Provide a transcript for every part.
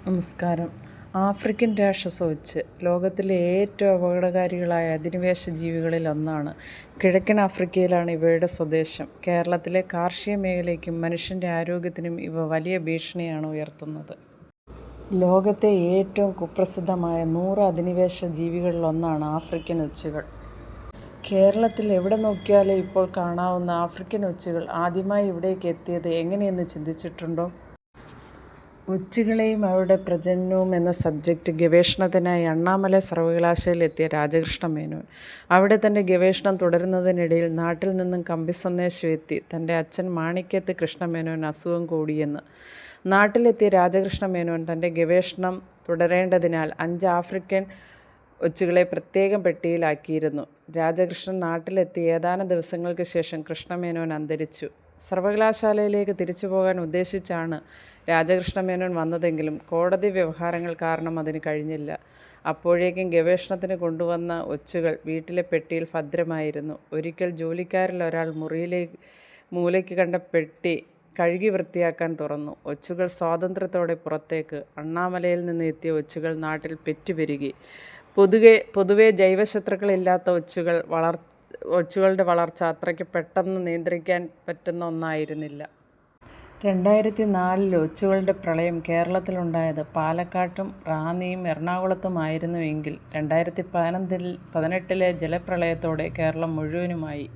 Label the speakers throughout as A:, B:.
A: നമസ്കാരം. ആഫ്രിക്കൻ രാക്ഷസ ഒച്ച് ലോകത്തിലെ ഏറ്റവും അപകടകാരികളായ അധിനിവേശ ജീവികളിൽ ഒന്നാണ്. കിഴക്കൻ ആഫ്രിക്കയിലാണ് ഇവയുടെ സ്വദേശം. കേരളത്തിലെ കാർഷിക മേഖലയ്ക്കും മനുഷ്യൻ്റെ ആരോഗ്യത്തിനും ഇവ വലിയ ഭീഷണിയാണ് ഉയർത്തുന്നത്. ലോകത്തെ ഏറ്റവും കുപ്രസിദ്ധമായ 100 അധിനിവേശ ജീവികളിലൊന്നാണ് ആഫ്രിക്കൻ ഒച്ചുകൾ. കേരളത്തിൽ എവിടെ നോക്കിയാലും ഇപ്പോൾ കാണാവുന്ന ആഫ്രിക്കൻ ഒച്ചുകൾ ആദ്യമായി ഇവിടേക്ക് എത്തിയത് എങ്ങനെയെന്ന് ചിന്തിച്ചിട്ടുണ്ടോ? ഒച്ചുകളെയും അവരുടെ പ്രജനനവും എന്ന സബ്ജക്റ്റ് ഗവേഷണത്തിനായി അണ്ണാമലൈ സർവകലാശാലയിലെത്തിയ രാജകൃഷ്ണ മേനോൻ അവിടെ തൻ്റെ ഗവേഷണം തുടരുന്നതിനിടയിൽ നാട്ടിൽ നിന്നും കമ്പി സന്ദേശം എത്തി തൻ്റെ അച്ഛൻ മാണിക്യത്ത് കൃഷ്ണമേനോൻ അസുഖം കൂടിയെന്ന്. നാട്ടിലെത്തിയ രാജകൃഷ്ണ മേനോൻ തൻ്റെ ഗവേഷണം തുടരേണ്ടതിനാൽ 5 ആഫ്രിക്കൻ ഒച്ചുകളെ പ്രത്യേകം പെട്ടിയിലാക്കിയിരുന്നു. രാജകൃഷ്ണൻ നാട്ടിലെത്തി ഏതാനും ദിവസങ്ങൾക്ക് ശേഷം കൃഷ്ണമേനോൻ അന്തരിച്ചു. സർവകലാശാലയിലേക്ക് തിരിച്ചു പോകാൻ ഉദ്ദേശിച്ചാണ് രാജകൃഷ്ണമേനോൻ വന്നതെങ്കിലും കോടതി വ്യവഹാരങ്ങൾ കാരണം അതിന് കഴിഞ്ഞില്ല. അപ്പോഴേക്കും ഗവേഷണത്തിന് കൊണ്ടുവന്ന ഒച്ചുകൾ വീട്ടിലെ പെട്ടിയിൽ ഭദ്രമായിരുന്നു. ഒരിക്കൽ ജോലിക്കാരിൽ ഒരാൾ മൂലയ്ക്ക് കണ്ട പെട്ടി കഴുകി വൃത്തിയാക്കാൻ തുറന്നു. ഒച്ചുകൾ സ്വാതന്ത്ര്യത്തോടെ പുറത്തേക്ക്. അണ്ണാമലയിൽ നിന്ന് എത്തിയ ഒച്ചുകൾ നാട്ടിൽ പെറ്റുപെരുകി. പൊതുവെ ജൈവശത്രുക്കളില്ലാത്ത ഒച്ചുകളുടെ വളർച്ച അത്രയ്ക്ക് പെട്ടെന്ന് നിയന്ത്രിക്കാൻ പറ്റുന്ന ഒന്നായിരുന്നില്ല. 2004 ഒച്ചുകളുടെ പ്രളയം കേരളത്തിലുണ്ടായത് പാലക്കാട്ടും റാന്നിയും എറണാകുളത്തുമായിരുന്നുവെങ്കിൽ 2018 ജലപ്രളയത്തോടെ കേരളം മുഴുവനുമായി.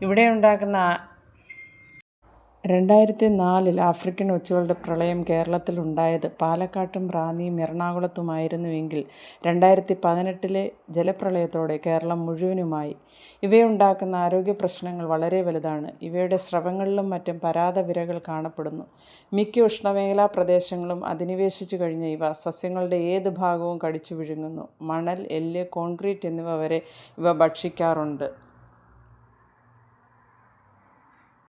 A: 2004 ആഫ്രിക്കൻ ഒച്ചുകളുടെ പ്രളയം കേരളത്തിലുണ്ടായത് പാലക്കാട്ടും റാന്നിയും എറണാകുളത്തുമായിരുന്നുവെങ്കിൽ 2018 ജലപ്രളയത്തോടെ കേരളം മുഴുവനുമായി. ഇവയുണ്ടാക്കുന്ന ആരോഗ്യ പ്രശ്നങ്ങൾ വളരെ വലുതാണ്. ഇവയുടെ സ്രവങ്ങളിലും മറ്റും പരാതവിരകൾ കാണപ്പെടുന്നു. മിക്ക ഉഷ്ണമേഖലാ പ്രദേശങ്ങളും അധിനിവേശിച്ചു കഴിഞ്ഞ ഇവ സസ്യങ്ങളുടെ ഏത് ഭാഗവും കടിച്ചു വിഴുങ്ങുന്നു. മണൽ, എല്ല്, കോൺക്രീറ്റ് എന്നിവ വരെ ഇവ ഭക്ഷിക്കാറുണ്ട്.